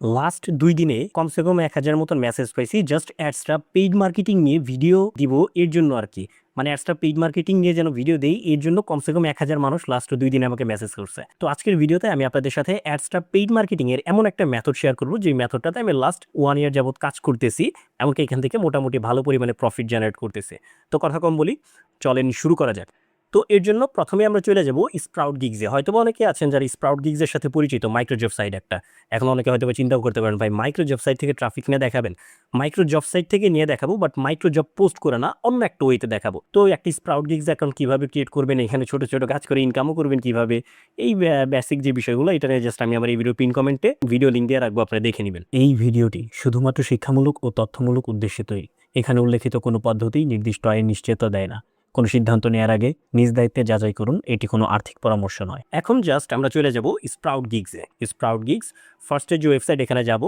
Last ২ দিনে কমসে কম ১,০০০ মতন মেসেজ পাইছি জাস্ট অ্যাডসটা পেইড মার্কেটিং নিয়ে ভিডিও দিব এর জন্য আরকি। মানে অ্যাডসটা পেইড মার্কেটিং নিয়ে যেন ভিডিও দেই এর জন্য কমসে কম ১,০০০ মানুষ লাস্ট ২ দিনে আমাকে মেসেজ করছে। তো আজকের ভিডিওতে আমি আপনাদের সাথে অ্যাডসটা পেইড মার্কেটিং এর এমন একটা মেথড শেয়ার করব যেই মেথডটাতে আমি লাস্ট 1 ইয়ার যাবত কাজ করতেছি। এমনকি এখান থেকে মোটামুটি ভালো পরিমাণে প্রফিট জেনারেট করতেছে। তো কথা কম বলি, চলেন শুরু করা যাক। তো এর জন্য প্রথমে আমরা চলে যাব স্প্রাউট গিগস এ। হয়তোবা অনেকে আছেন যারা স্প্রাউট গিগস এর সাথে পরিচিত, মাইক্রোজব সাইট একটা। এখন অনেকে হয়তোবা চিন্তাও করতে পারেন, ভাই মাইক্রোজব সাইট থেকে ট্রাফিক নিয়ে দেখাবেন? মাইক্রোজব সাইট থেকে নিয়ে দেখাবো, বাট মাইক্রোজব পোস্ট করে না, অন্য একটা ওয়েতে দেখাবো। তো একটা স্প্রাউট গিগস অ্যাকাউন্ট কিভাবে ক্রিয়েট করবেন, এখানে ছোট, ছোট কাজ করে ইনকামও করবেন কিভাবে, এই বেসিক যে বিষয়গুলো এটা নিয়ে জাস্ট আমি আমার এই ভিডিও পিন কমেন্টে ভিডিও লিঙ্ক দিয়ে রাখবো, আপনারা দেখে নিবেন। এই ভিডিওটি শুধুমাত্র শিক্ষামূলক ও তথ্যমূলক উদ্দেশ্যে তৈরি। এখানে উল্লেখিত কোনো পদ্ধতি নির্দিষ্ট আয়ের নিশ্চয়তা দেয় না। কোনো সিদ্ধান্ত নেওয়ার আগে নিজ দায়িত্বে যাচাই করুন, এটি কোনো আর্থিক পরামর্শ নয়। এখন জাস্ট আমরা চলে যাব স্প্রাউট গিগসে। স্প্রাউট গিগস ফার্স্টে যে ওয়েবসাইট, এখানে যাব।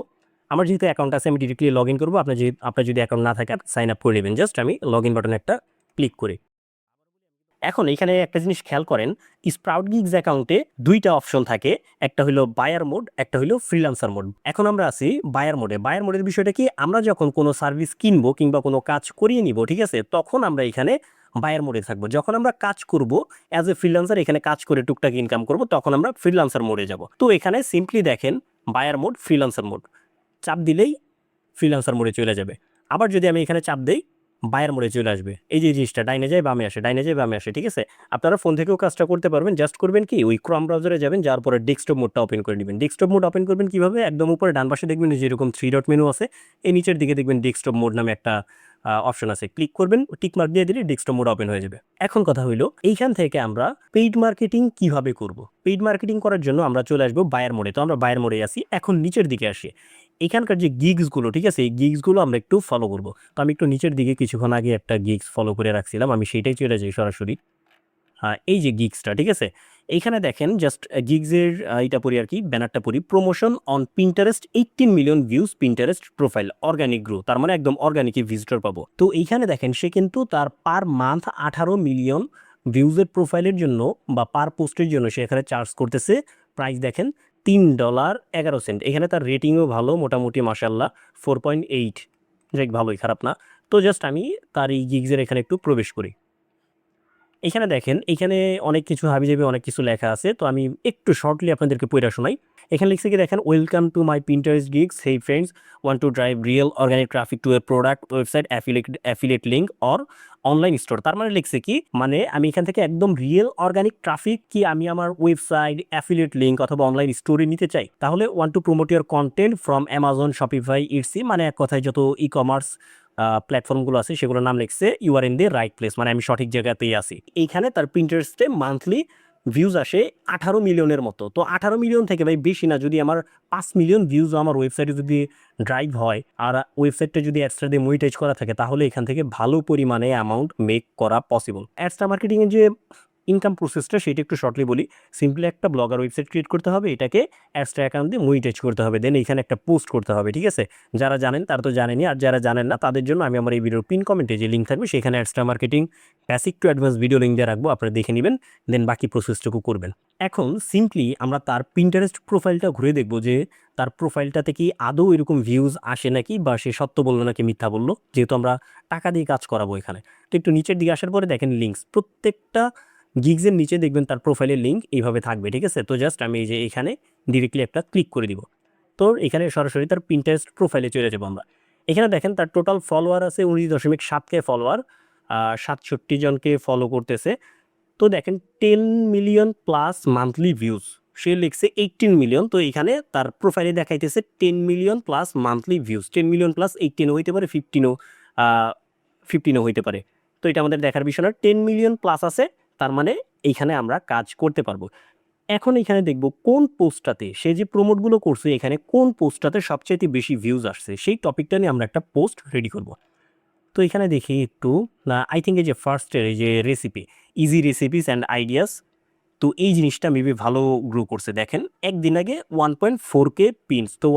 আমার যেহেতু অ্যাকাউন্ট আছে আমি ডিরেক্টলি লগ ইন করবো। আপনার যদি অ্যাকাউন্ট না থাকে সাইন আপ করে নেবেন। জাস্ট আমি লগ ইন বাটনে একটা ক্লিক করি। এখন এখানে একটা জিনিস খেয়াল করেন, স্প্রাউট গিগস অ্যাকাউন্টে ২টা অপশন থাকে। একটা হলো বায়ার মোড, একটা হলো ফ্রিল্যান্সার মোড। এখন আমরা আছি বায়ার মোডে। বায়ার মোডের বিষয়টা কি, আমরা যখন কোনো সার্ভিস কিনবো কিংবা কোনো কাজ করিয়ে নিব, ঠিক আছে, তখন আমরা এখানে বায়ার মোডে থাকবো। যখন আমরা কাজ করব অ্যাজ এ ফ্রিল্যান্সার, এখানে কাজ করে টুকটাক ইনকাম করব, তখন আমরা ফ্রিল্যান্সার মোডে যাব। তো এখানে সিম্পলি দেখেন বায়ার মোড, ফ্রিল্যান্সার মোড, চাপ দিলেই ফ্রিল্যান্সার মোডে চলে যাবে। আবার যদি আমি এখানে চাপ দেই, বায়ার মোডে চলে আসবে। এই যে জিনিসটা ডাইনে যায় বামে আসে, ডাইনে যায় বামে আসে, ঠিক আছে? আপনারা ফোন থেকেও কাজটা করতে পারবেন। জাস্ট করবেন কি, ওই ক্রোম ব্রাউজারে যাবেন, যাওয়ার পরে ডেস্কটপ মোডটা ওপেন করে নেবেন। ডেস্কটপ মোড ওপেন করবেন কিভাবে, একদম উপরে ডান পাশে দেখবেন যে এরকম 3 ডট মেনু আছে, এই নিচের দিকে দেখবেন ডেস্কটপ মোড নামে একটা অপশন আছে। ক্লিক করবেন, টিক মার্ক দিয়ে দিলে ডেস্কটপ মোড ওপেন হয়ে যাবে। এখন কথা হইলো, এইখান থেকে আমরা পেইড মার্কেটিং কিভাবে করব। পেইড মার্কেটিং করার জন্য আমরা চলে আসবো বায়ার মোডে। তো আমরা বায়ার মোডে আসি। এখন নিচের দিকে আসি, এখানকার যে গিগসগুলো, ঠিক আছে, এই গিগসগুলো আমরা একটু ফলো করব। তো আমি একটু নিচের দিকে কিছুক্ষণ আগে একটা গিগস ফলো করে রাখছিলাম, আমি সেইটাই চলে যাই সরাসরি। এই যে গিগসটা, ঠিক আছে, এইখানে দেখেন জাস্ট গিগসের এটা পড়ি আর কি, ব্যানারটা পড়ি, promotion on Pinterest 18 million views Pinterest profile organic grow. তার মানে একদম অর্গানিকই ভিজিটর পাবো। তো এইখানে দেখেন সে কিন্তু তার পার মান্থ 18 মিলিয়ন ভিউজের প্রোফাইলের জন্য বা পার পোস্টের জন্য সে এখানে চার্জ করতেছে। প্রাইস দেখেন $3.11। এখানে তার রেটিংও ভালো, মোটামুটি মাশাআল্লাহ 4.8, যাই ভালোই, খারাপ না। তো জাস্ট আমি তার এই গিগসের এখানে একটু প্রবেশ করি। এখানে দেখেন, এখানে অনেক কিছু হাবিজাবি অনেক কিছু লেখা আছে। তো আমি একটু শর্টলি আপনাদেরকে পইড়া শোনাই। এখানে লিখছে কি দেখেন, welcome to my Pinterest gigs, hey friends, want to drive real organic traffic two A product website affiliate link or online store. তার মানে লিখছে কি, মানে আমি এখান থেকে একদম রিয়েল অর্গানিক ট্রাফিক কি আমি আমার ওয়েবসাইট, অ্যাফিলিয়েট লিঙ্ক অথবা অনলাইন স্টোরে নিতে চাই, তাহলে want to promote your content from Amazon, Shopify, Etsy, মানে এক কথায় যত ই কমার্স প্ল্যাটফর্মগুলো আছে সেগুলোর নাম লিখছে, you are in the right place, মানে আমি সঠিক জায়গাতেই আছি। এইখানে তার পিন্টারেস্টে মান্থলি ভিউজ আসে 18 মিলিয়নের মতো। তো 18 মিলিয়ন থেকে ভাই বেশি না, যদি আমার 5 মিলিয়ন ভিউজ আমার ওয়েবসাইটে যদি ড্রাইভ হয় আর ওয়েবসাইটটা যদি অ্যাডসটা দিয়ে মনিটাইজ করা থাকে, তাহলে এখান থেকে ভালো পরিমাণে অ্যামাউন্ট মেক করা পসিবল। অ্যাডসটা মার্কেটিংয়ের যে ইনকাম প্রসেসটা সেটা একটু শর্টলি বলি। সিম্পলি একটা ব্লগার ওয়েবসাইট ক্রিয়েট করতে হবে, এটাকে অ্যাডসটা অ্যাকাউন্ট দিয়ে মনিটাইজ করতে হবে, দেন এখানে একটা পোস্ট করতে হবে, ঠিক আছে? যারা জানেন তারা তো জানেনই, আর যারা জানেন না তাদের জন্য আমি আমার এই ভিডিওর পিন কমেন্টে যে লিঙ্ক থাকবে সেখানে অ্যাডসটা marketing basic to advance video link দিয়ে রাখবো, আপনারা দেখে নেবেন, দেন বাকি প্রসেসটুকু করবেন। এখন সিম্পলি আমরা তার পিন্টারেস্ট প্রোফাইলটা ঘুরে দেখবো যে তার প্রোফাইলটাতে কি আদৌ এরকম ভিউজ আসে নাকি, বা সে সত্য বললো নাকি মিথ্যা বললো, যেহেতু আমরা টাকা দিয়ে কাজ করাবো এখানে। তো একটু নিচের দিকে আসার পরে দেখেন লিঙ্কস, প্রত্যেকটা গিগসের নিচে দেখবেন তার প্রোফাইলের লিঙ্ক এইভাবে থাকবে, ঠিক আছে? তো জাস্ট আমি এই যে এখানে ডিরেক্টলি একটা ক্লিক করে দিব। তো এখানে সরাসরি তার পিন্টারেস্ট প্রোফাইলে চলে যাবো আমরা। এখানে দেখেন তার টোটাল ফলোয়ার আছে 19.7K ফলোয়ার, 67 জনকে ফলো করতেছে। তো দেখেন 10 মিলিয়ন প্লাস মান্থলি ভিউজ, সে লিখছে 18 মিলিয়ন। তো এখানে তার প্রোফাইলে দেখাইতেছে 10 million plus monthly views. 10 million plus 18ও হইতে পারে, 15ও হইতে পারে। তো এটা আমাদের দেখার বিষয় না, 10 মিলিয়ন প্লাস আছে, তার মানে এইখানে আমরা কাজ করতে পারবো। এখন এখানে দেখব কোন পোস্টটাতে সে যে প্রমোটগুলো করছে, এখানে কোন পোস্টটাতে সবচাইতে বেশি ভিউজ আসছে, সেই টপিকটা নিয়ে আমরা একটা পোস্ট রেডি করব। তো এখানে দেখি একটু, আই থিঙ্ক এই যে ফার্স্টের এই যে recipe, easy recipes and ideas, তো এই জিনিসটা মেবি ভালো গ্রো করছে। দেখেন একদিন আগে 1.4K পিনস, তো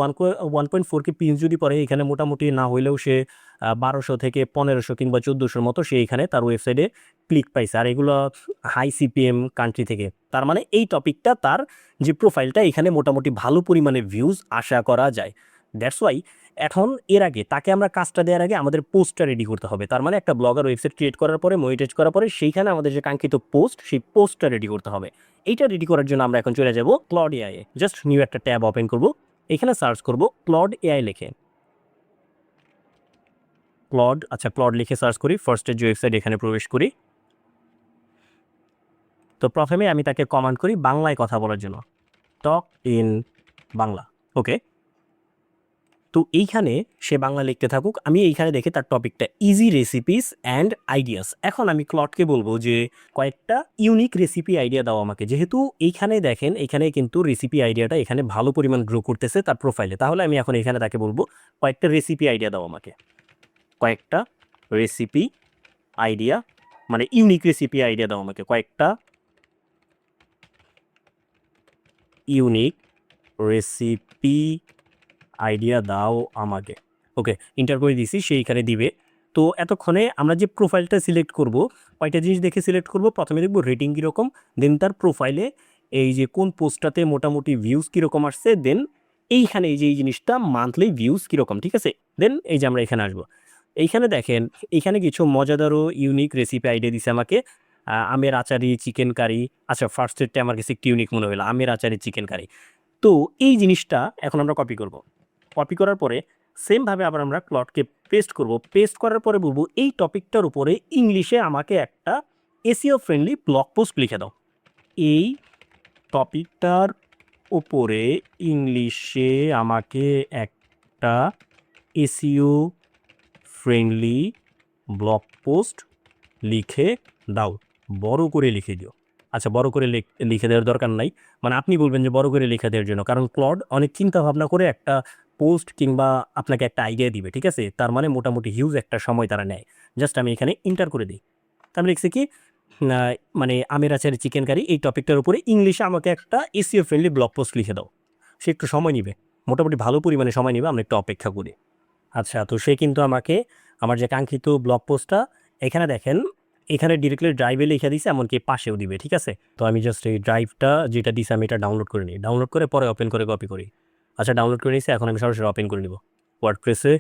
1.4K পিনস যদি পরে এখানে মোটামুটি না হইলেও সে 1200 থেকে 1500 কিংবা 1400 মতো সে এখানে তার ওয়েবসাইটে ক্লিক পাইছে, আর এগুলো হাই সিপিএম কান্ট্রি থেকে। তার মানে এই টপিকটা তার যে প্রোফাইলটা এখানে মোটামুটি ভালো পরিমাণে ভিউজ আশা করা যায়। দ্যাটস ওয়াই এখন এর আগে তাকে আমরা কাজটা দেওয়ার আগে আমাদের পোস্টটা রেডি করতে হবে। তার মানে একটা ব্লগার ওয়েবসাইট ক্রিয়েট করার পরে, মনিটাইজ করার পরে সেইখানে আমাদের যে কাঙ্ক্ষিত পোস্ট, সেই পোস্টটা রেডি করতে হবে। এইটা রেডি করার জন্য আমরা এখন চলে যাব ক্লড এআই এ। জাস্ট নিউ একটা ট্যাব ওপেন করব, এখানে সার্চ করব ক্লড এআই লিখে। ক্লড লিখে সার্চ করি, ফার্স্টের যে ওয়েবসাইট এখানে প্রবেশ করি। তো প্রথমে আমি তাকে কমান্ড করি বাংলায় কথা বলার জন্য, টক ইন বাংলা। ওকে, তো এইখানে সে বাংলা লিখতে থাকুক, আমি এইখানে দেখে তার টপিকটা ইজি রেসিপিস অ্যান্ড আইডিয়াস। এখন আমি ক্লডকে বলবো যে কয়েকটা ইউনিক রেসিপি আইডিয়া দাও আমাকে, যেহেতু এইখানে দেখেন এখানে কিন্তু রেসিপি আইডিয়াটা এখানে ভালো পরিমাণ গ্রো করতেছে তার প্রোফাইলে। তাহলে আমি এখন এখানে তাকে বলবো কয়েকটা রেসিপি আইডিয়া দাও আমাকে, কয়েকটা রেসিপি আইডিয়া, মানে ইউনিক রেসিপি আইডিয়া দাও আমাকে, কয়েকটা ইউনিক রেসিপি আইডিয়া দাও আমাকে। ওকে, ইন্টার করে দিছি, সে এখানে দিবে। তো এতক্ষণে আমরা যে প্রোফাইলটা সিলেক্ট করব, কয়টা জিনিস দেখে সিলেক্ট করব। প্রথমে দেখব রেটিং কীরকম, দেন তার প্রোফাইলে এই যে কোন পোস্টটাতে মোটামুটি ভিউজ কীরকম আসছে, দেন এইখানে এই যে এই জিনিসটা মান্থলি ভিউজ কীরকম, ঠিক আছে। দেন এই যে আমরা এখানে আসবো, এইখানে দেখেন এইখানে কিছু মজাদারও ইউনিক রেসিপি আইডিয়া দিছে আমাকে। আমের আচারি চিকেন কারি। আচ্ছা, ফার্স্ট এডটা আমার কাছে একটু ইউনিক মনে হলো, আমের আচারি চিকেন কারি। তো এই জিনিসটা এখন আমরা কপি করব। কপি করার পরে সেমভাবে আবার আমরা ক্লডকে পেস্ট করব। পেস্ট করার পরে বলবো এই টপিকটার উপরে ইংলিশে আমাকে একটা এসইও ফ্রেন্ডলি ব্লগ পোস্ট লিখে দাও। এই টপিকটার উপরে ইংলিশে আমাকে একটা এসইও ফ্রেন্ডলি ব্লগ পোস্ট লিখে দাও। বড় করে লিখে দিও। আচ্ছা, বড় করে লিখে দেওয়ার দরকার নাই, মানে আপনি বলবেন যে বড় করে লিখে দেওয়ার জন্য, কারণ ক্লড অনেক চিন্তা ভাবনা করে একটা পোস্ট কিংবা আপনাকে একটা আইডিয়া দিবে, ঠিক আছে। তার মানে মোটামুটি হিউজ একটা সময় তারা নেয়। জাস্ট আমি এখানে ইন্টার করে দিই। তাহলে লিখছি কি, মানে আমের আচারে চিকেন কারি এই টপিকটার উপরে ইংলিশে আমাকে একটা এসইও ফ্রেন্ডলি ব্লগ পোস্ট লিখে দাও। সে একটু সময় নিবে, মোটামুটি ভালো পরিমাণে সময় নিবে, আমরা একটু অপেক্ষা করি। আচ্ছা, তো সে কিন্তু আমাকে আমার যে কাঙ্ক্ষিত ব্লগ পোস্টটা এখানে দেখেন, এখানে ডিরেক্টলি ড্রাইভে লিখে দিছে, এমনকি পাশেও দিবে, ঠিক আছে। তো আমি জাস্ট এই ড্রাইভটা যেটা দিছে আমি এটা ডাউনলোড করে নিই, ডাউনলোড করে পরে ওপেন করে কপি করি। আচ্ছা, ডাউনলোড করে নিয়েছি, এখন আমি সরাসরি ওপেন করে নিব ওয়ার্ডপ্রেসে।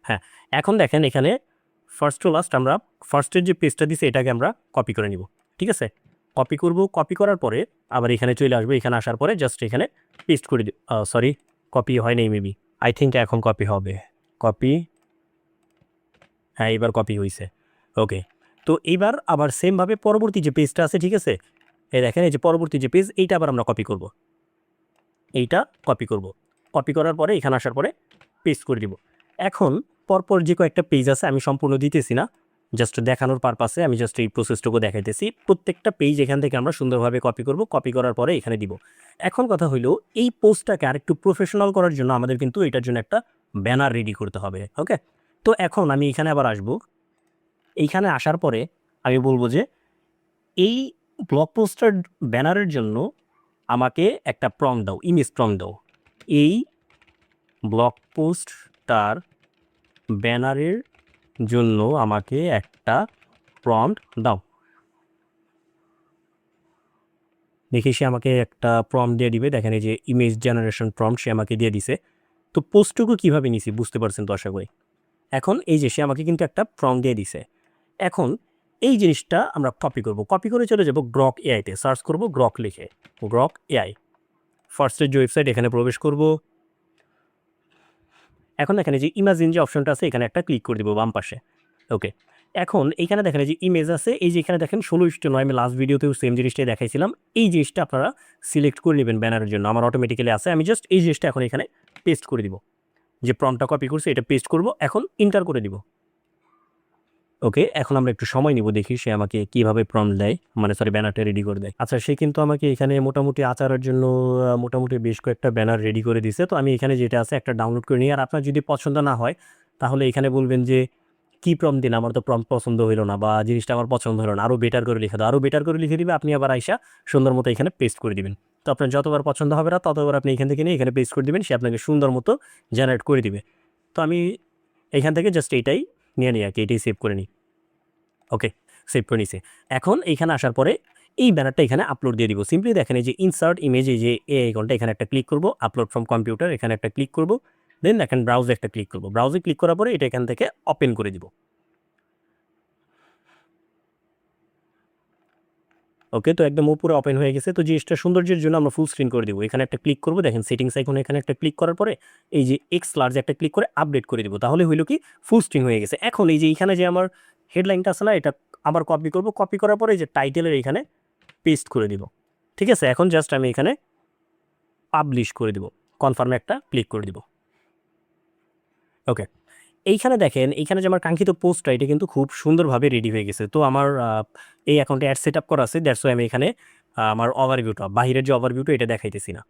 হ্যাঁ, এখন দেখেন এখানে ফার্স্ট টু লাস্ট আমরা ফার্স্টের যে পেজটা দিছে এটাকে আমরা কপি করে নিব, ঠিক আছে। কপি করব, কপি করার পরে আবার এখানে চলে আসবে, এখানে আসার পরে জাস্ট এখানে পেস্ট করে দিব। সরি, কপি হয় নাই মেবি, আই থিঙ্ক এখন কপি হবে। কপি, হ্যাঁ এবার কপি হয়েছে। ওকে, তো এইবার আবার সেমভাবে পরবর্তী যে পেজটা আছে, ঠিক আছে, এই দেখেন এই যে পরবর্তী যে পেজ, এইটা আবার আমরা কপি করব। এইটা কপি করব, কপি করার পরে এখানে আসার পরে পেস্ট করে দিব। এখন পরপর যে কয়েকটা পেজ আছে আমি সম্পূর্ণ দিতেছি না, জাস্ট দেখানোর পারপাসে আমি জাস্ট এই প্রসেসটুকু দেখাইতেছি। প্রত্যেকটা পেজ এখান থেকে আমরা সুন্দরভাবে কপি করব, কপি করার পরে এখানে দিব। এখন কথা হইলো এই পোস্টটাকে আরেকটু প্রফেশনাল করার জন্য আমাদের কিন্তু এটার জন্য একটা ব্যানার রেডি করতে হবে। ওকে, তো এখন আমি এখানে আবার আসব। এইখানে আসার পরে আমি বলবো যে এই ব্লগ পোস্টার ব্যানারের জন্য আমাকে একটা প্রম্পট দাও, ইমেজ প্রম্পট দাও। এই ব্লগ পোস্টটার ব্যানারের জন্য আমাকে একটা প্রম্পট দাও। দেখি সে আমাকে একটা প্রম্পট দিয়ে দিবে। দেখেন এই যে ইমেজ জেনারেশন প্রম্পট সে আমাকে দিয়ে দিছে। তো পোস্টটুকু কীভাবে নিছি বুঝতে পারছেন তো আশা করি। এখন এই যে সে আমাকে কিন্তু একটা প্রম্পট দিয়ে দিছে। এখন এই জিনিসটা আমরা কপি করব, কপি করে চলে যাব গ্রক এআইতে, সার্চ করব গ্রক লিখে, গ্রক এআই। ফার্স্টের যে ওয়েবসাইট এখানে প্রবেশ করব। এখন এখানে যে ইমাজিন যে অপশনটা আছে এখানে একটা ক্লিক করে দিব বাম পাশে। ওকে, এখন এইখানে দেখেন যে ইমেজ আছে, এই যে এখানে দেখেন 16:9, আমি লাস্ট ভিডিওতেও সেম জিনিসটাই দেখাইছিলাম। এই জিনিসটা আপনারা সিলেক্ট করে নেবেন ব্যানারের জন্য, আমার অটোমেটিক্যালি আছে। আমি জাস্ট এই জিনিসটা এখন এখানে পেস্ট করে দিব, যে প্রম্পটটা কপি করছে এটা পেস্ট করব, এখন ইন্টার করে দিব। ওকে, এখন আমরা একটু সময় নিব, দেখি সে আমাকে কীভাবে প্রম্পট দেয়, মানে সরি ব্যানারটা রেডি করে দেয়। আচ্ছা, সে কিন্তু আমাকে এখানে মোটামুটি আচারের জন্য মোটামুটি বেশ কয়েকটা ব্যানার রেডি করে দিছে। তো আমি এখানে যেটা আছে একটা ডাউনলোড করে নিই, আর আপনার যদি পছন্দ না হয় তাহলে এখানে বলবেন যে কি প্রম্পট দিন, আমার তো প্রম্পট পছন্দ হইলো না বা জিনিসটা আমার পছন্দ হলো না, আরও বেটার করে লিখে দাও, আরও বেটার করে লিখে দিবে, আপনি আবার আইসা সুন্দর মতো এখানে পেস্ট করে দিবেন। তো আপনার যতবার পছন্দ হবে না ততবার আপনি এখান থেকে নিয়ে এখানে পেস্ট করে দিবেন, সে আপনাকে সুন্দর মতো জেনারেট করে দিবে। তো আমি এখান থেকে জাস্ট এইটাই নিয়ে নিই আর কি, এটাই সেভ করে নিই। ওকে, সেভ করে নিছি। এখন এইখানে আসার পরে এই ব্যানারটা এখানে আপলোড দিয়ে দিব। সিম্পলি দেখেন এই যে ইনসার্ট ইমেজ, এই যে এই আইকনটা এখানে একটা ক্লিক করব, আপলোড ফ্রম কম্পিউটার এখানে একটা ক্লিক করব, দেন দেখেন ব্রাউজে একটা ক্লিক করব। ব্রাউজে ক্লিক করার পরে এটা এখান থেকে ওপেন করে দিব। ওকে, তো একদম উপরে ওপেন হয়ে গেছে। তো জিনিসটা সৌন্দর্যের জন্য আমরা ফুল স্ক্রিন করে দিব। এখানে একটা ক্লিক করব, দেখেন সেটিংস আইকনে এখানে একটা ক্লিক করার পরে এই যে এক্স লার্জ একটা ক্লিক করে আপডেট করে দিব। তাহলে হইলো কি ফুল স্ক্রিন হয়ে গেছে। এখন এই যে এইখানে যে আমার হেডলাইনটা আছে না, এটা আবার কপি করব, কপি করার পরে এই যে টাইটেলের এখানে পেস্ট করে দিব। ঠিক আছে, এখন জাস্ট আমি এখানে পাবলিশ করে দিব, কনফার্মে একটা ক্লিক করে দিব। ওকে, এইখানে দেখেন এইখানে যে আমার কাঙ্ক্ষিত পোস্টটা এটা কিন্তু খুব সুন্দরভাবে রেডি হয়ে গেছে। তো আমার এই অ্যাকাউন্টে অ্যাড সেট আপ করা আছে, দ্যাটস ওয়াই আমি এখানে আমার ওভারভিউটা, বাহিরের যে ওভারভিউটা এটা দেখাইতেছি না।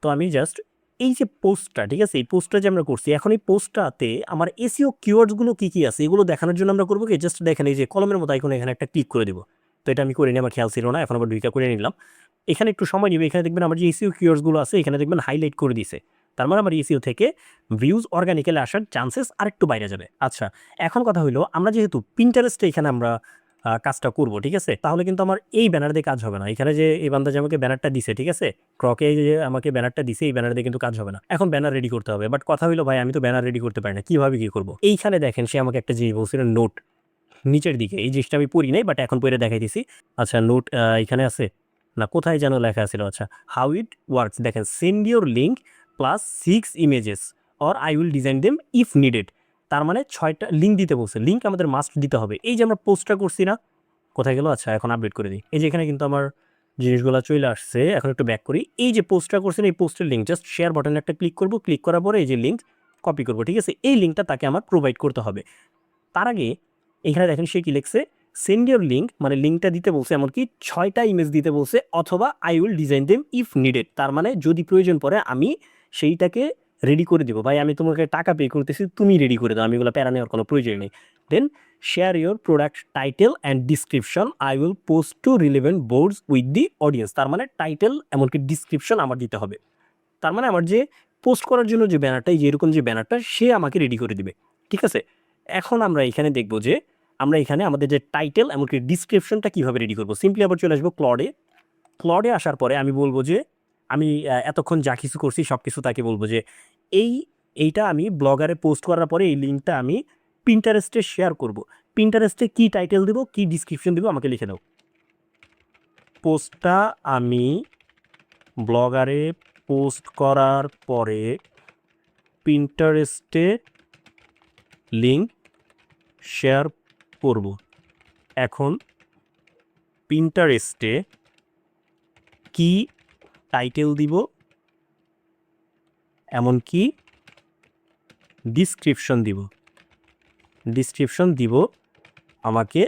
তো আমি জাস্ট এই যে পোস্টটা, ঠিক আছে, এই পোস্টটা যে আমরা করছি, এখন এই পোস্টটাতে আমার এসইও কিওয়ার্ডসগুলো কী কী আছে এগুলো দেখানোর জন্য আমরা করবো কি, জাস্ট দেখেন এই যে কলমের মতো আইকনে এখানে একটা ক্লিক করে দিব। তো এটা আমি করে নিই, আমার খেয়াল ছিল না, এখন আবার দুইটা করে নিলাম। এখানে একটু সময় নিবে, এখানে দেখবেন আমার যে এসইও কিওয়ার্ডসগুলো আছে এখানে দেখবেন হাইলাইট করে দিছে। তার মানে আমার এসইও থেকে ভিউজ অর্গানিক্যালি আসার চান্সেস আরেকটু বাইরে যাবে। আচ্ছা, এখন কথা হইলো আমরা যেহেতু পিন্টারেস্টে এখানে আমরা কাজটা করব, ঠিক আছে, তাহলে কিন্তু আমার এই ব্যানার দিয়ে কাজ হবে না। এখানে যে এই বান্দা যে আমাকে ব্যানারটা দিছে, ঠিক আছে, ক্রকে যে আমাকে ব্যানারটা দিছে, এই ব্যানার দিয়ে কিন্তু কাজ হবে না। এখন ব্যানার রেডি করতে হবে। বাট কথা হইলো ভাই আমি তো ব্যানার রেডি করতে পারি না, কিভাবে কি করব? এইখানে দেখেন সে আমাকে একটা জিনিস বলছিল, নোট নিচের দিকে, এই জিনিসটা আমি পড়ি নাই, বাট এখন পড়ে দেখাই দিছি। আচ্ছা, নোট এখানে আছে না, কোথায় যেন লেখা ছিল। আচ্ছা, হাউ ইট ওয়ার্কস, দেখেন send your link plus 6 images or I will design them if needed. তার মানে 6টা লিঙ্ক দিতে বলছে, লিঙ্ক আমাদের মাস্ট দিতে হবে। এই যে আমরা পোস্টটা করছি না, কোথায় গেল? আচ্ছা, এখন আপডেট করে দিই। এই যে এখানে কিন্তু আমার জিনিসগুলো চলে আসছে। এখন একটু ব্যাক করি। এই যে পোস্টটা করছেন, এই পোস্টের লিঙ্ক জাস্ট শেয়ার বাটনে একটা ক্লিক করব, ক্লিক করার পরে এই যে লিঙ্ক কপি করব, ঠিক আছে, এই লিঙ্কটা তাকে আমার প্রোভাইড করতে হবে। তার আগে এখানে দেখেন সে কি লিখছে, সেন্ড ইউর লিঙ্ক, মানে লিঙ্কটা দিতে বলছে, এমনকি 6টা ইমেজ দিতে বলছে, অথবা I will design them if needed. তার মানে যদি প্রয়োজন পড়ে আমি সেইটাকে রেডি করে দিব। ভাই আমি তোমাকে টাকা পে করতেছি, তুমি রেডি করে দাও, আমি এগুলো প্যারা নেওয়ার কোনো প্রয়োজন নেই। Then share your product title and description, I will post to relevant boards with the audience. তার মানে টাইটেল এমনকি ডিসক্রিপশন আমার দিতে হবে। তার মানে আমার যে পোস্ট করার জন্য যে ব্যানারটা, এই যে এরকম যে ব্যানারটা, সে আমাকে রেডি করে দিবে। ঠিক আছে, এখন আমরা এখানে দেখব যে আমরা এখানে আমাদের যে টাইটেল এমনকি ডিসক্রিপশনটা কীভাবে রেডি করবো। সিম্পলি আবার চলে আসবো ক্লডে। ক্লডে আসার পরে আমি বলবো যে আমি এতক্ষণ যা কিছু করছি সব কিছু তাকে বলবো যে এইটা আমি ব্লগারে পোস্ট করার পরে এই লিঙ্কটা আমি পিন্টারেস্টে শেয়ার করব। পিন্টারেস্টে কি টাইটেল দিব, কি ডিসক্রিপশন দিব আমাকে লিখে দাও। পোস্টটা আমি ব্লগারে পোস্ট করার পরে পিন্টারেস্টে লিঙ্ক শেয়ার করব। এখন পিন্টারেস্টে কি টাইটেল দিব, এমনকি ডিসক্রিপশন দিব, আমাকে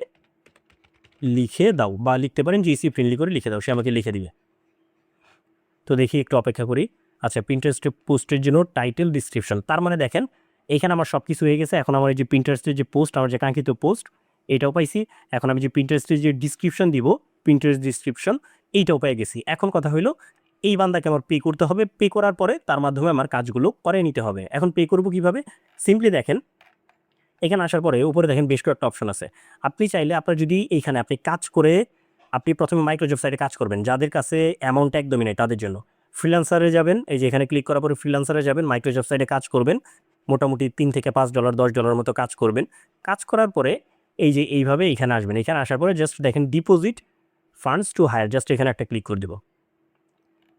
লিখে দাও, বা লিখতে পারেন জিসি ফ্রেন্ডলি করে লিখে দাও, সে আমাকে লিখে দিবে। তো দেখি একটু অপেক্ষা করি। আচ্ছা, পিন্টারেস্টে পোস্টের জন্য টাইটেল ডিসক্রিপশন, তার মানে দেখেন এইখানে আমার সব কিছু হয়ে গেছে। এখন আমার এই যে পিন্টারেস্টের যে পোস্ট, আমার যে কাঙ্ক্ষিত পোস্ট, এটাও পাইছি। এখন আমি যে পিন্টারেস্টের যে ডিসক্রিপশন দিব, পিন্টারেস্ট ডিসক্রিপশন, এইটাও পেয়ে গেছি। এখন কথা হইলো এই বান্দাকে আমার পে করতে হবে। পে করার পরে তার মাধ্যমে আমার কাজগুলো করে নিতে হবে। এখন পে করবো কীভাবে? সিম্পলি দেখেন এখানে আসার পরে উপরে দেখেন বেশ কয়েকটা অপশন আছে। আপনি চাইলে আপনার যদি এইখানে আপনি কাজ করে, আপনি প্রথমে মাইক্রোজব সাইটে কাজ করবেন, যাদের কাছে অ্যামাউন্ট একদমই নেই তাদের জন্য ফ্রিল্যান্সারে যাবেন। এই যে এখানে ক্লিক করার পরে ফ্রিল্যান্সারে যাবেন, মাইক্রোজব সাইটে কাজ করবেন, মোটামুটি $3 থেকে $5 $10 মতো কাজ করবেন। কাজ করার পরে এই যে এইভাবে এখানে আসবেন। এখানে আসার পরে জাস্ট দেখেন deposit funds to higher, just এখানে একটা ক্লিক করে দেবো।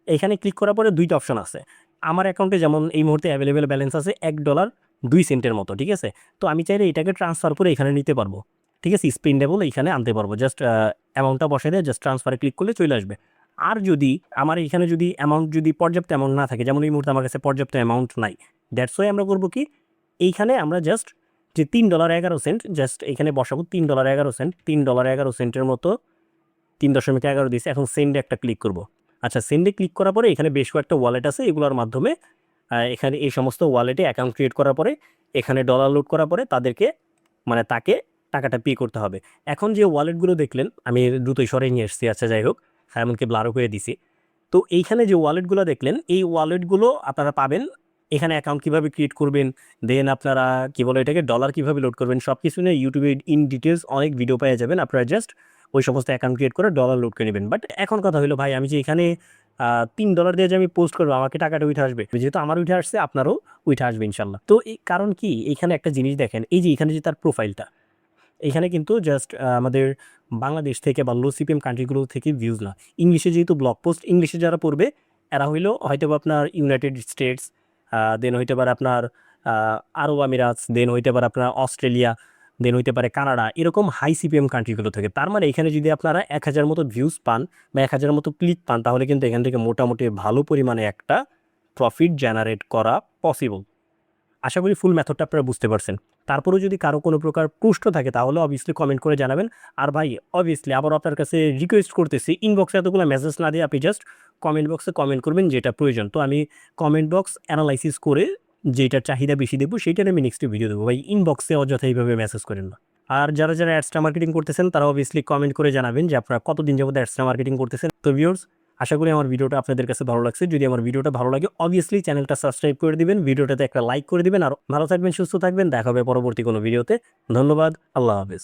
এখানে ক্লিক করার পরে দুইটা অপশন আছে। আমার অ্যাকাউন্টে যেমন এই মুহূর্তে অ্যাভেলেবেল ব্যালেন্স আছে $1.02 মতো, ঠিক আছে। তো আমি চাইলে এটাকে ট্রান্সফার করে এখানে নিতে পারবো, ঠিক আছে, স্পেন্ডেবল এইখানে আনতে পারবো। জাস্ট অ্যামাউন্টটা বসাই দিয়ে জাস্ট ট্রান্সফারে ক্লিক করলে চলে আসবে। আর যদি আমার এখানে যদি অ্যামাউন্ট যদি পর্যাপ্ত অ্যামাউন্ট না থাকে, যেমন এই মুহূর্তে আমার কাছে পর্যাপ্ত অ্যামাউন্ট নাই, দ্যাটস ওয়াই আমরা করবো কি, এইখানে আমরা জাস্ট যে $3.11 জাস্ট এখানে বসাবো $3.11, $3.11 মতো 3.11 দিয়েছে। এখন সেন্ডে একটা ক্লিক করব। আচ্ছা, সেন্ডে ক্লিক করার পরে এখানে বেশ কয়েকটা ওয়ালেট আছে, এগুলোর মাধ্যমে এখানে এই সমস্ত ওয়ালেটে অ্যাকাউন্ট ক্রিয়েট করার পরে এখানে ডলার লোড করার পরে তাদেরকে মানে তাকে টাকাটা পে করতে হবে। এখন যে ওয়ালেটগুলো দেখলেন আমি দ্রুতই সরিয়ে নিয়ে এসেছি, আচ্ছা যাই হোক, এমনকি ব্লারও করে দিছি। তো এইখানে যে ওয়ালেটগুলো দেখলেন এই ওয়ালেটগুলো আপনারা পাবেন এখানে। অ্যাকাউন্ট কীভাবে ক্রিয়েট করবেন, দেন আপনারা কী বলে এটাকে ডলার কীভাবে লোড করবেন, সব কিছু নিয়ে ইউটিউবে ইন ডিটেলস অনেক ভিডিও পেয়ে যাবেন। আপনারা জাস্ট ওই সমস্ত অ্যাকাউন্ট ক্রিয়েট করে ডলার লোড করে নেবেন। বাট এখন কথা হলো ভাই আমি যে এখানে $3 দিয়ে যে আমি পোস্ট করবো আমাকে টাকাটা উঠে আসবে, যেহেতু আমার উঠে আসছে আপনারও উঠে আসবে ইনশাল্লাহ। তো এই কারণ কি, এইখানে একটা জিনিস দেখেন, এই যে এখানে যে তার প্রোফাইলটা, এখানে কিন্তু জাস্ট আমাদের বাংলাদেশ থেকে বা লো সিপিএম কান্ট্রিগুলো থেকে ভিউজ না, ইংলিশে যেহেতু ব্লগ পোস্ট, ইংলিশে যারা পড়বে এরা হইলো হয়তো বা আপনার ইউনাইটেড স্টেটস, দেন হইতে পারে আপনার আরব আমিরাতস, দেন হইতে পারে আপনার অস্ট্রেলিয়া, দেন হইতে পারে কানাডা, এরকম হাই সিপিএম কান্ট্রিগুলো থেকে। তার মানে এখানে যদি আপনারা 1000 মতো ভিউজ পান বা 1000 মতো ক্লিক পান তাহলে কিন্তু এখান থেকে মোটামুটি ভালো পরিমাণে একটা প্রফিট জেনারেট করা পসিবল। আশা করি ফুল মেথডটা আপনারা বুঝতে পারছেন। তারপরেও যদি কারো কোনো প্রকার প্রশ্ন থাকে তাহলে অবভিয়াসলি কমেন্ট করে জানাবেন। আর ভাই অবভিয়াসলি আবারও আপনার কাছে রিকোয়েস্ট করতেছি, ইনবক্সে এতগুলো মেসেজ না দিয়ে আপনি জাস্ট কমেন্ট বক্সে কমেন্ট করবেন যেটা প্রয়োজন। তো আমি কমেন্ট বক্স অ্যানালাইসিস করে যেটার চাহিদা বেশি দেবো সেইটার আমি নেক্সট ভিডিও দেবো। ভাই ইনবক্সে অযথা এইভাবে মেসেজ করেন না। আর যারা অ্যাডস্টা মার্কেটিং করতেছেন তারা অবভিয়াসলি কমেন্ট করে জানাবেন যে আপনারা কতদিন যাবত অ্যাডস্টা মার্কেটিং করতেছেন। তো ভিউয়ার্স, আশা করি আমার ভিডিওটা আপনাদের কাছে ভালো লাগছে। যদি আমার ভিডিওটা ভালো লাগে অবভিয়াসলি চ্যানেলটা সাবস্ক্রাইব করে দিবেন, ভিডিওটাতে একটা লাইক করে দিবেন। আর ভালো থাকবেন, সুস্থ থাকবেন, দেখা হবে পরবর্তী কোনো ভিডিওতে। ধন্যবাদ, আল্লাহ হাফেজ।